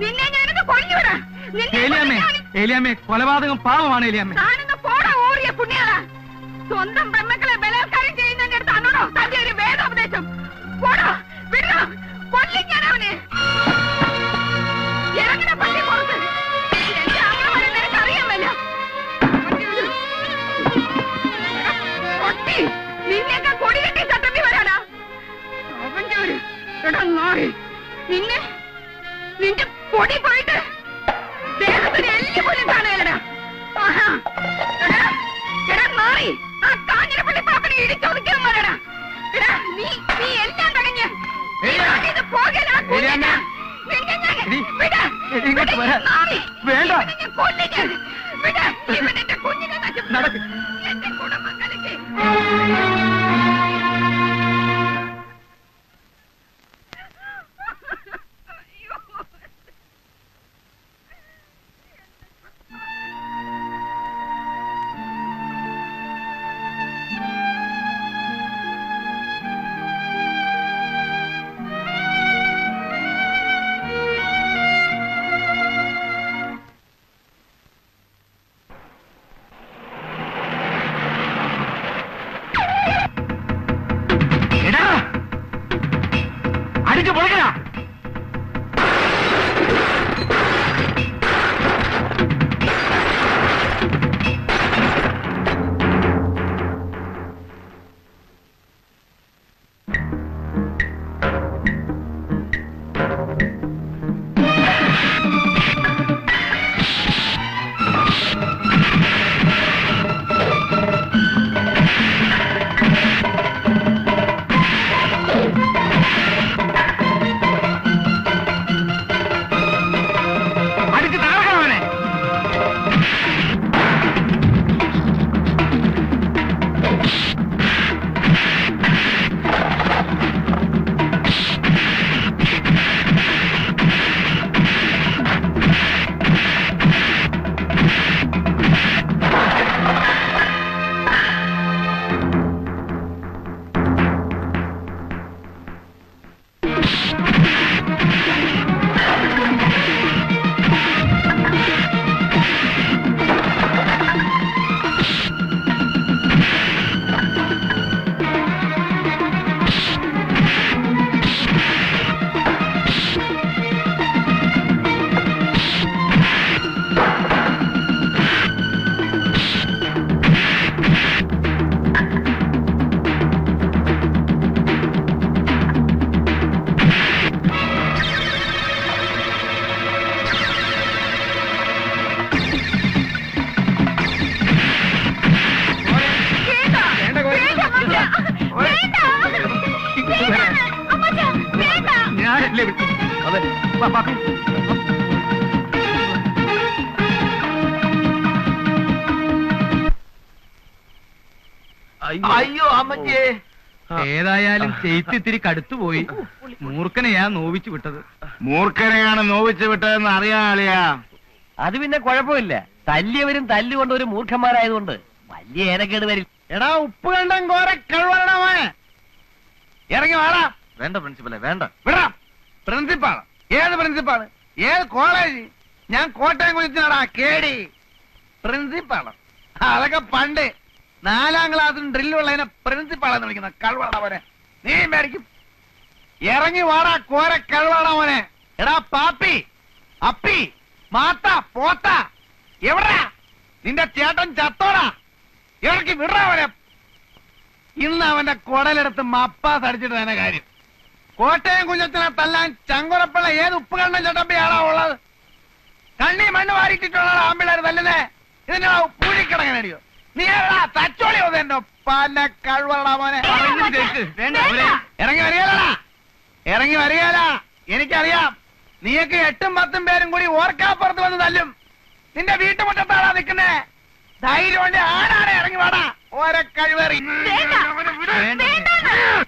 നിന്നെ ഞാനൊന്ന് കൊല്ലുവിടാ. ഏലിയാമ്മേ, കൊലപാതകം പാവമാണ് ഏലിയാമ്മേ. താനൊന്ന് പോടാ ഓറിയ പുണ്യാളാ. സ്വന്തം പെമ്മക്കളെ ബലാത്കാരം ചെയ്യുന്നതിന്റെ അടുത്ത് അന്നോടോ തന്റെ ഒരു വേദോപദേശം? പോടാ, വിടോ, കൊല്ലും ഞാൻ അവനെ. ഇറങ്ങണ പള്ളി പുറത്ത്. എന്റെ ആങ്ങളെ നിനക്ക് അറിയാമല്ല. പൊട്ടി നിന്നെയൊക്കെ കൊടി കെട്ടി ചട്ടമ്പി വരാനാ അവന്റെ ഒരു നാറി. നിന്റെ പൊടി പോയിട്ട് ദേഹത്തിന് എല്ലി പോലും കാണാനടാ. എടാ മാറി ആ കാഞ്ഞിരപ്പള്ളി പാപ്പനെ ഇടിച്ചൊതുക്കാൻ വരടാ. നീ എല്ലാം തകഞ്ഞ് ഇവന്റെ കുഞ്ഞിനെ എന്റെ കുടുംബം കലക്കി. അയ്യോ അമ്മച്ചേ, ഏതായാലും ചെയ്ത്തിത്തിരി കടുത്തുപോയി. മൂർഖനെയാ നോവിച്ചു വിട്ടത്. മൂർഖനെയാണ് നോവിച്ചു വിട്ടതെന്ന് അറിയാളിയാ. അത് പിന്നെ കുഴപ്പമില്ല. തല്ലിയവരും തല്ലുകൊണ്ട് ഒരു മൂർഖന്മാരായതുകൊണ്ട് വലിയ ഏനക്കേട് വരില്ല. എടാ ഉപ്പ് കണ്ടം കോരെ കഴിവണമേ, ഇറങ്ങി വാടാ. വേണ്ട പ്രിൻസിപ്പലെ, വേണ്ട. വിടാ. പ്രിൻസിപ്പാൾ? ഏത് പ്രിൻസിപ്പാള്? ഏത് കോളേജ്? ഞാൻ കോട്ടയം കുളിച്ചാടാ കേടി. പ്രിൻസിപ്പാള് അതൊക്കെ പണ്ട് 4ാം ക്ലാസ്സിന് ഡ്രില്ലുള്ളതിനെ പ്രിൻസിപ്പാളെന്ന് വിളിക്കുന്ന കഴിവണ മോനെ. നീ മേടിക്കും. ഇറങ്ങി വാടാ കോരെ കഴിവണ മോനെ. എടാ പാപ്പി, അപ്പി, മാത്ത, പോത്ത, എവിടാ നിന്റെ ചേട്ടൻ? ചത്തോടാ. ഇറക്കി വിടാ അവനെ. ഇന്ന് അവന്റെ കുടലെടുത്ത് മപ്പാസ് അടിച്ചിട്ട് തന്നെ കാര്യം. കോട്ടയം കുഞ്ഞത്തിനെ തല്ലാൻ ചങ്കുറപ്പുള്ള ഏത് ഉപ്പ് കണ്ണൻ ചട്ടമ്പിയാണോ ഉള്ളത്? കണ്ണി മണ്ണ് വാരിട്ടിട്ടുള്ള ആമ്പിള്ളേർ തല്ലുന്നേ. ഇതിന്റെ പൂഴിക്കിടങ്ങനടിയോ? നീ തച്ചോളിയോ? എന്റെ പല കഴിവടാ മോനെ. ഇറങ്ങി വരികയല്ലടാ, ഇറങ്ങി വരികയല്ല. എനിക്കറിയാം നീയൊക്കെ 8ഉം 10ഉം പേരും കൂടി ഓർക്കാപ്പുറത്ത് വന്ന് തല്ലും. നിന്റെ വീട്ടുമുറ്റത്താടാ നിൽക്കുന്നേ. ധൈര്യം കൊണ്ട് ആരാണ്? ഇറങ്ങി വാടാ ഓരോ കഴിവേറി.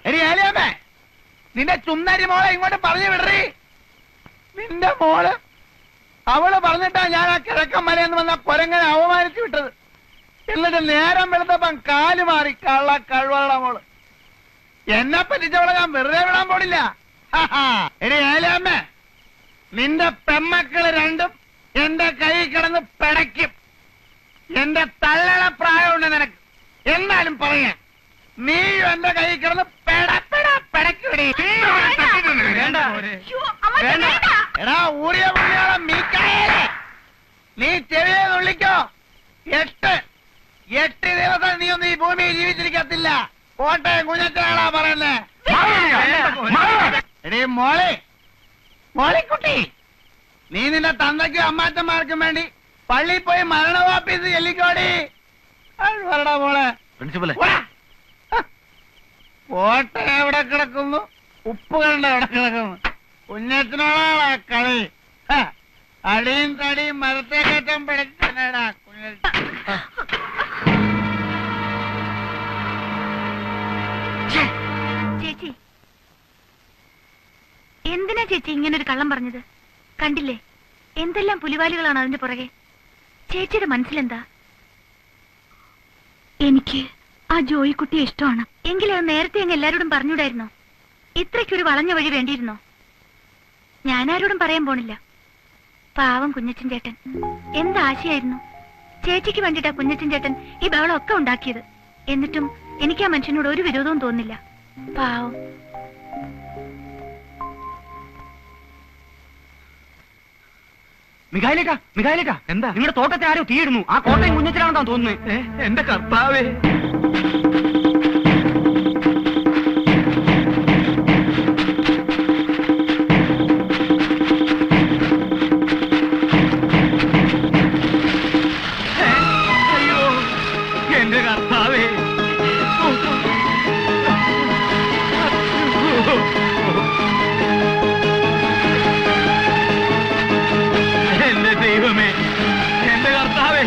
ഏലിയാമ്മേ, നിന്റെ ചുന്നരി മോളെ ഇങ്ങോട്ട് പറഞ്ഞു വിടറി. നിന്റെ മോള് അവള് പറഞ്ഞിട്ടാ ഞാൻ ആ കിഴക്കൻ മലയെന്ന് വന്ന കൊരങ്ങനെ അവമാനിച്ചു വിട്ടത്. എന്നിട്ട് നേരം വെളുത്തപ്പം കാല് മാറി. കള്ള കഴിവള മോള്. എന്നെ പറ്റിച്ചവളെ ഞാൻ വെറുതെ വിടാൻ പോണില്ല. എടി ഏലിയാമ്മേ, നിന്റെ പെമ്മക്കള് രണ്ടും എന്റെ കൈ കിടന്ന് പിടയ്ക്കും. എന്റെ തള്ളള പ്രായമുണ്ട് നിനക്ക്. എന്നാലും പറയാ, നീയും എന്റെ കൈ കിടന്ന് പിടയ്ക്കൂടി. വേണ്ട അയ്യോ, അമ്മച്ചി, വേണ്ട. എടാ ഊറിയ പുള്ളിയോളം മീക്കായേ, നീ ചെവിയെ നുള്ളിക്കോ. 8 ദിവസം നീ ഒന്നും ഈ ഭൂമിയിൽ ജീവിച്ചിരിക്കത്തില്ല. കോട്ടയം കുഞ്ഞച്ചാളാ പറയുന്നേ. എടീ മോളിക്കുട്ടി, നീ നിന്റെ തന്തയ്ക്കും അമ്മാച്ചന്മാർക്കും വേണ്ടി പള്ളിയിൽ പോയി മരണവാപ്പീസ് ചെല്ലിക്കോടി. വരടാ മോളെ. പ്രിൻസിപ്പലെ, കോട്ട എവിടെ കിടക്കുന്നു, ഉപ്പ് കണ്ട എവിടെ കിടക്കുന്നു. കുഞ്ഞച്ചനോടാ കളി. അടിയും തടിയും മരത്തെ കയറ്റം പിടിച്ചടാ കുഞ്ഞച്ച. ചേച്ചി, എന്തിനാ ചേച്ചി ഇങ്ങനെ ഒരു കള്ളം പറഞ്ഞത്? കണ്ടില്ലേ എന്തെല്ലാം പുലിവാലികളാണ് അതിന്റെ പുറകെ. ചേച്ചിയുടെ മനസ്സിലെന്താ? എനിക്ക് ആ ജോയിക്കുട്ടിയെ ഇഷ്ടമാണ്. എങ്കിലും അത് നേരത്തെ അങ്ങ് എല്ലാരോടും പറഞ്ഞൂടായിരുന്നോ? ഇത്രയ്ക്കൊരു വളഞ്ഞ വഴി വേണ്ടിയിരുന്നോ? ഞാനാരോടും പറയാൻ പോണില്ല. പാവം കുഞ്ഞച്ചൻ ചേട്ടൻ എന്താശയായിരുന്നു. ചേച്ചിക്ക് വേണ്ടിട്ടാ കുഞ്ഞച്ചൻ ചേട്ടൻ ഈ ബഹളം ഒക്കെ ഉണ്ടാക്കിയത്. എന്നിട്ടും എനിക്ക് ആ മനുഷ്യനോട് ഒരു വിരോധവും തോന്നില്ല. പാവം. മികായിലേക്കാ എന്താ? നിങ്ങളുടെ തോട്ടത്തെ ആരോ തീയിടുന്നു. ആ കോട്ടയം കുഞ്ഞച്ചനാണെന്നാ തോന്നുന്നത്. എന്റെ കർത്താവേ, അയ്യോ എന്റെ കർത്താവേ. എന്റെ ദൈവമേ, എന്റെ കർത്താവേ.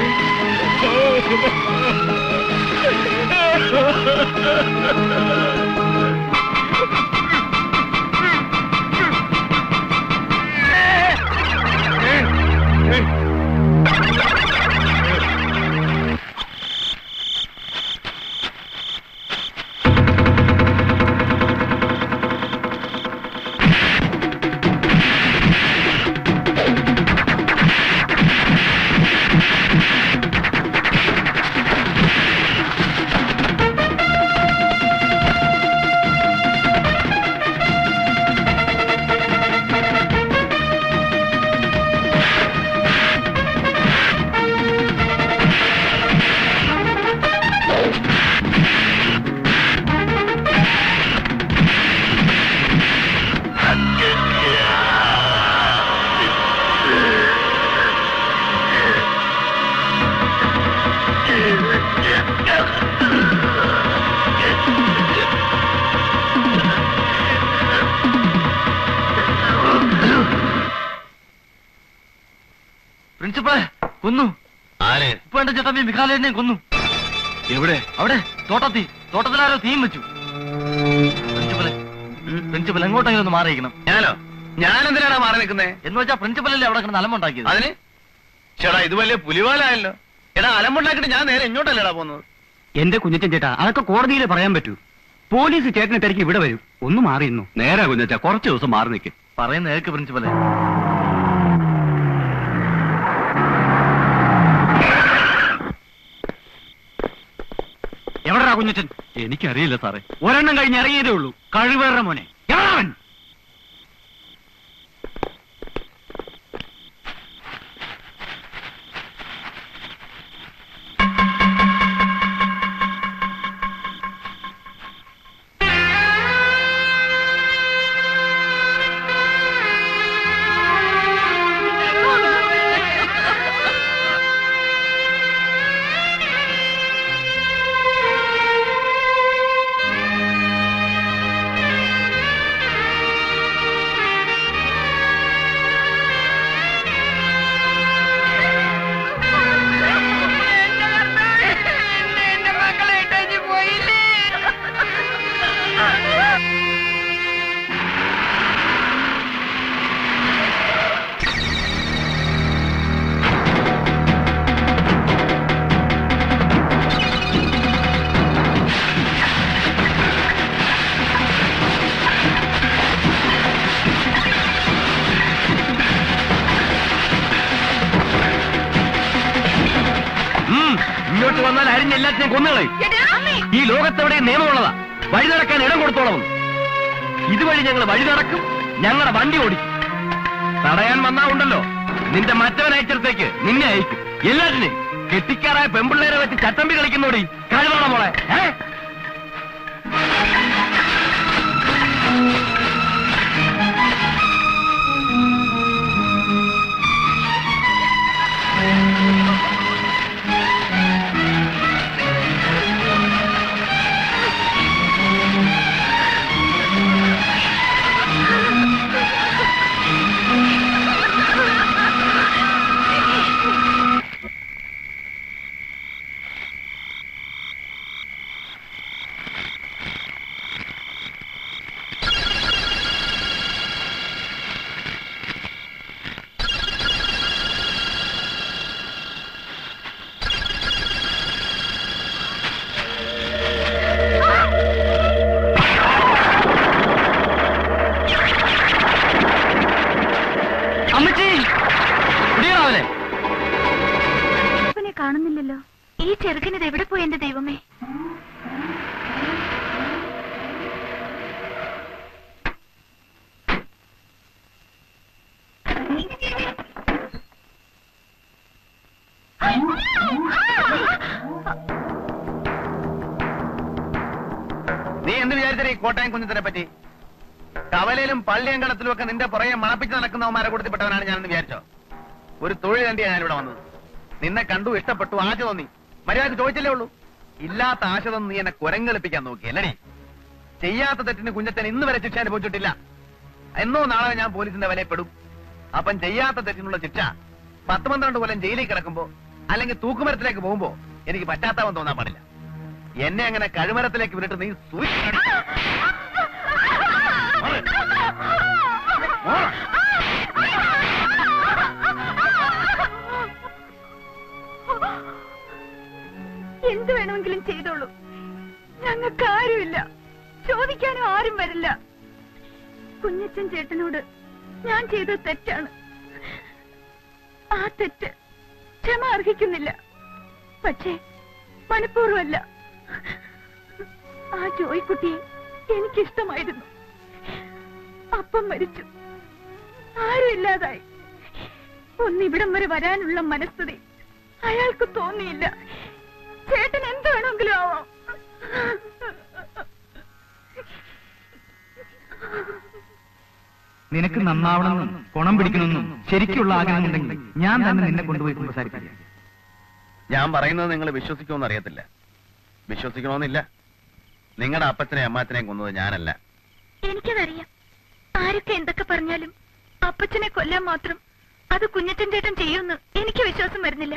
പ്രിൻസിപ്പളെ കൊന്നു. ആരെ? ഇപ്പൊ എന്റെ ചേട്ടൻ മിഖാലേനെ കൊന്നു. എവിടെ? അവിടെ തോട്ടത്തിലാരോ തീം വെച്ചു. പ്രിൻസിപ്പൽ എങ്ങോട്ടെങ്കിലും ഒന്ന് മാറിയിരിക്കണം. ഞാനെന്തിനാണ് മാറി നിൽക്കുന്നേ? എന്ന് വെച്ചാ പ്രിൻസിപ്പലല്ലേ അവിടെ കിടന്ന് അലമ്പുണ്ടാക്കിയത്. അതിന് ചേട്ടാ ഇത് വലിയ പുലിവാലായല്ലോ. എടാ അലമ്പുണ്ടാക്കിട്ട് ഞാൻ നേരെ ഇങ്ങോട്ടല്ലേടാ പോകുന്നത്. എന്റെ കുഞ്ഞച്ചൻ ചേട്ടാ, അതൊക്കെ കോടതിയിൽ പറയാൻ പറ്റൂ. പോലീസ് ചേട്ടനെ തിരക്കി ഇവിടെ വരും. ഒന്ന് മാറിയിരുന്നു. നേരാ കുഞ്ഞച്ചാ, കുറച്ച് ദിവസം മാറി നിൽക്കും. പറയുന്ന കേൾക്ക് പ്രിൻസിപ്പലെ. എവിടെടാ കുഞ്ഞച്ചൻ? എനിക്കറിയില്ല സാറേ. ഒരെണ്ണം കഴിഞ്ഞ് ഇറങ്ങിയതേ ഉള്ളൂ. കഴിവേറെ മോനെ. എവിടാവൻ? ഇങ്ങോട്ട് വന്നാൽ അരിഞ്ഞ എല്ലാത്തിനെയും കൊന്നുകളയും. ഈ ലോകത്തെവിടെ നിയമമുള്ളതാ, വഴി നടക്കാൻ ഇടം കൊടുത്തോളവും. ഇതുവഴി ഞങ്ങൾ വഴി നടക്കും, ഞങ്ങളുടെ വണ്ടി ഓടിക്കും. തടയാൻ വന്നാ ഉണ്ടല്ലോ, നിന്റെ മറ്റവൻ അയച്ചിടത്തേക്ക് നിന്നെ അയക്കും. എല്ലാത്തിനെയും കെട്ടിക്കാറായ പെമ്പിള്ളേരെ വെച്ച് ചട്ടമ്പി കളിക്കുന്നോടി കഴിവാണ മോളെ. കാണുന്നില്ലല്ലോ. ഈ ചെറുക്കനിത് എവിടെ പോയി എന്റെ ദൈവമേ? നീ എന്ത് വിചാരിച്ചേ ഈ കോട്ടയം കുഞ്ഞത്തിനെ പറ്റി? കവലയിലും പള്ളിയങ്കണത്തിലും ഒക്കെ നിന്റെ പുറകെ മണപ്പിച്ച് നടക്കുന്നവന്മാരെ കൊടുത്തിപ്പെട്ടവനാണ് ഞാനെന്ന് വിചാരിച്ചോ? ഒരു തൊഴിൽ കണ്ടിയാണ് ഞാനിവിടെ വന്നത്. നിന്നെ കണ്ടു, ഇഷ്ടപ്പെട്ടു, ആശ തോന്നി. മര്യാദ ചോദിച്ചില്ലേ ഉള്ളൂ. ഇല്ലാത്ത ആശ തോന്നി നീ എന്നെ കുരങ്ങളിപ്പിക്കാൻ നോക്കിയല്ലേ? ചെയ്യാത്ത തെറ്റിന് കുഞ്ഞച്ചൻ ഇന്ന് വരെ ശിക്ഷ അനുഭവിച്ചിട്ടില്ല. എന്നോ നാളെ ഞാൻ പോലീസിന്റെ വലയപ്പെടും. അപ്പം ചെയ്യാത്ത തെറ്റിനുള്ള ശിക്ഷ 10-12 കൊല്ലം ജയിലിൽ കിടക്കുമ്പോ അല്ലെങ്കിൽ തൂക്കുമരത്തിലേക്ക് പോകുമ്പോ എനിക്ക് പറ്റാത്തവൻ തോന്നാൻ പാടില്ല. എന്നെ അങ്ങനെ കഴുമരത്തിലേക്ക് വിട്ടിട്ട് നീ എന്ത് വേണമെങ്കിലും ചെയ്തോളൂ, ഞങ്ങൾക്ക് ആരുമില്ല, ചോദിക്കാനും ആരും വരില്ല. കുഞ്ഞച്ചൻ ചേട്ടനോട് ഞാൻ ചെയ്തത് തെറ്റാണ്. ആ തെറ്റ് ക്ഷമ അർഹിക്കുന്നില്ല. പക്ഷേ മനഃപൂർവ്വമല്ല. ആ ജോയിക്കുട്ടിയെ എനിക്കിഷ്ടമായിരുന്നു. അപ്പം മരിച്ചു, ആരും ഇല്ലാതായി. ഒന്നിവിടം വരെ വരാനുള്ള മനസ്ഥിതി അയാൾക്ക് തോന്നിയില്ല. ചേട്ടൻ എന്ത് വേണമെങ്കിലും ആവാം. നിനക്ക് നന്നാവണമെന്നും കുണം പിടിക്കണമെന്നും ശരിക്കുള്ള ആഗ്രഹമുണ്ടെങ്കിൽ ഞാൻ തന്നെ നിന്നെ കൊണ്ടുപോയി സംസാരിക്കില്ല. ഞാൻ പറയുന്നത് നിങ്ങൾ വിശ്വസിക്കുമെന്ന് അറിയത്തില്ല. വിശ്വസിക്കണമെന്നില്ല. നിങ്ങളുടെ അപ്പച്ചനെ അമ്മാച്ചനെയും കൊന്നത് ഞാനല്ല. എനിക്കതറിയാം. ആരൊക്കെ എന്തൊക്കെ പറഞ്ഞാലും അപ്പച്ചനെ കൊല്ലാൻ മാത്രം അത് കുഞ്ഞച്ചൻ ചേട്ടൻ ചെയ്യുമെന്ന് എനിക്ക് വിശ്വാസം വരുന്നില്ല.